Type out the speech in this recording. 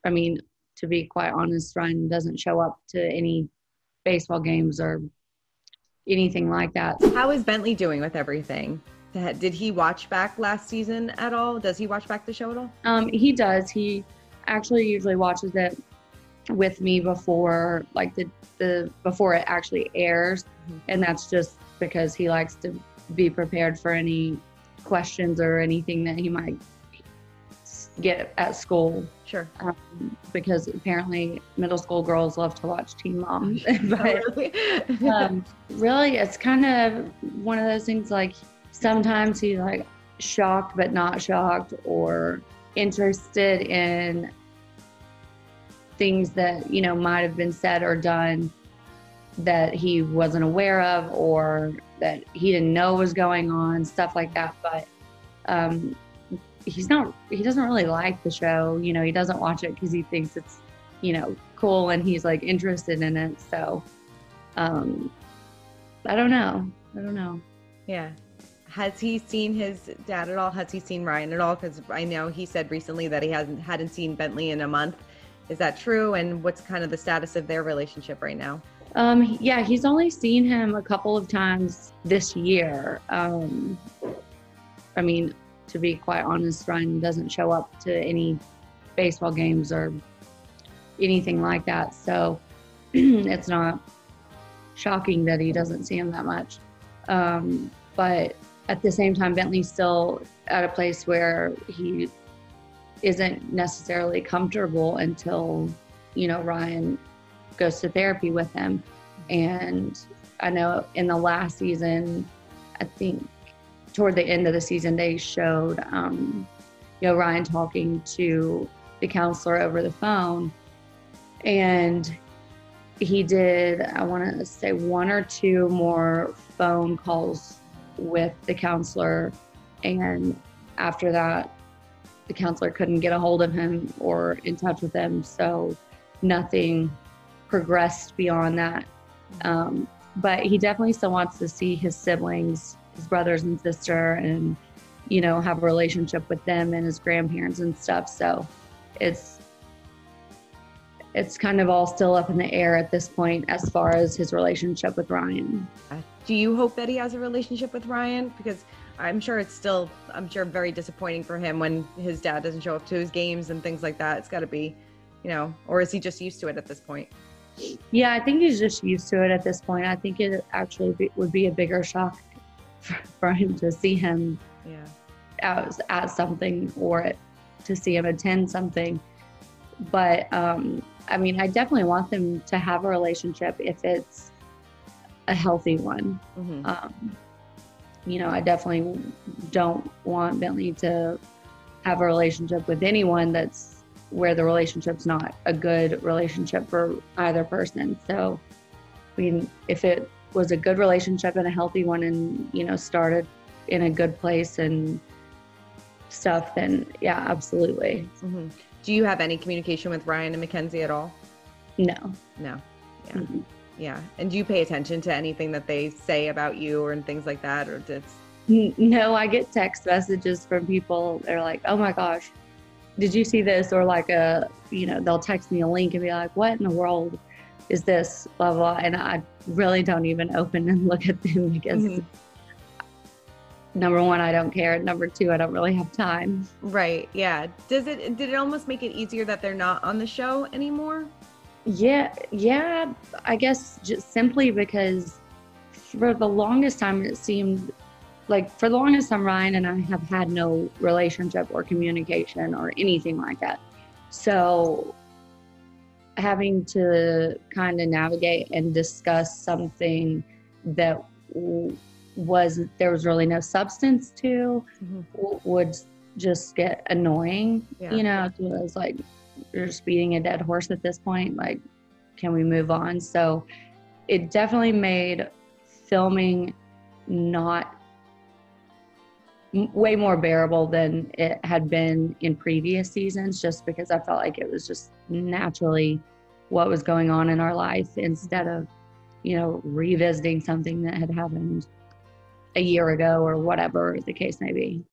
I mean, to be quite honest, Ryan doesn't show up to any baseball games or anything like that. How is Bentley doing with everything? Did he watch back last season at all? Does he watch back the show at all? He does. He actually usually watches it with me before, like before it actually airs, and that's just because he likes to be prepared for any questions or anything that he might get at school. Sure. Because apparently middle school girls love to watch Teen Mom. But really, it's kind of one of those things, like sometimes he's like shocked but not shocked, or interested in things that, you know, might have been said or done that he wasn't aware of, or that he didn't know was going on, stuff like that. But he doesn't really like the show. You know, he doesn't watch it because he thinks it's, you know, cool, and he's like interested in it. So I don't know. Yeah. Has he seen his dad at all? Has he seen Ryan at all? Because I know he said recently that he hadn't seen Bentley in a month. Is that true? And what's kind of the status of their relationship right now? Yeah, he's only seen him a couple of times this year. I mean, to be quite honest, Ryan doesn't show up to any baseball games or anything like that. So it's not shocking that he doesn't see him that much. But at the same time, Bentley's still at a place where he isn't necessarily comfortable until, you know, Ryan goes to therapy with him. And I know in the last season, I think toward the end of the season, they showed, you know, Ryan talking to the counselor over the phone. And he did, I want to say, 1 or 2 more phone calls with the counselor. And after that, the counselor couldn't get a hold of him or in touch with him. So nothing progressed beyond that. But he definitely still wants to see his siblings, his brothers and sister, and, you know, have a relationship with them and his grandparents and stuff. So it's kind of all still up in the air at this point as far as his relationship with Ryan. Do you hope that he has a relationship with Ryan? Because I'm sure very disappointing for him when his dad doesn't show up to his games and things like that. It's got to be, you know, or is he just used to it at this point? Yeah, I think he's just used to it at this point. I think it actually would be a bigger shock for him to see him at something, or to see him attend something. But I mean, I definitely want them to have a relationship if it's a healthy one. You know, I definitely don't want Bentley to have a relationship with anyone that's where the relationship's not a good relationship for either person. So, I mean, if it was a good relationship and a healthy one, and, you know, started in a good place and stuff, then yeah, absolutely. Do you have any communication with Ryan and Mackenzie at all? No. Yeah. Yeah. And do you pay attention to anything that they say about you or things like that, or just? No, I get text messages from people. They're like, "Oh my gosh, did you see this?" Or like you know, they'll text me a link and be like, "What in the world is this?" Blah blah. And I really don't even open and look at them because number one, I don't care. Number two, I don't really have time. Right. Yeah. Did it almost make it easier that they're not on the show anymore? Yeah, I guess just simply because for the longest time, it seemed like Ryan and I have had no relationship or communication or anything like that. So having to kind of navigate and discuss something that there was really no substance to would just get annoying. You know, it was like, you're just beating a dead horse at this point. Like, can we move on? So it definitely made filming way more bearable than it had been in previous seasons, just because I felt like it was just naturally what was going on in our life, instead of, you know, revisiting something that had happened a year ago or whatever the case may be.